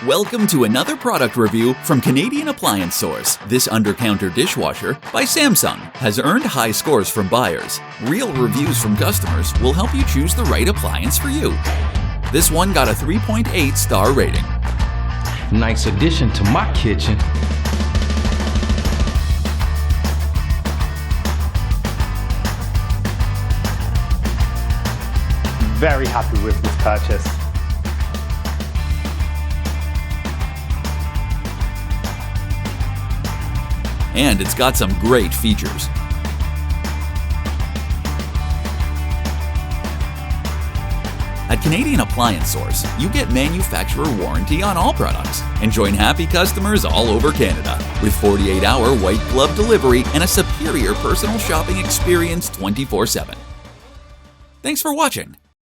Welcome to another product review from Canadian Appliance Source. This Undercounter Dishwasher by Samsung has earned high scores from buyers. Real reviews from customers will help you choose the right appliance for you. This one got a 3.8 star rating. Nice addition to my kitchen. Very happy with this purchase. And it's got some great features. At Canadian Appliance Source, you get manufacturer warranty on all products and join happy customers all over Canada with 48-hour white glove delivery and a superior personal shopping experience 24/7. Thanks for watching.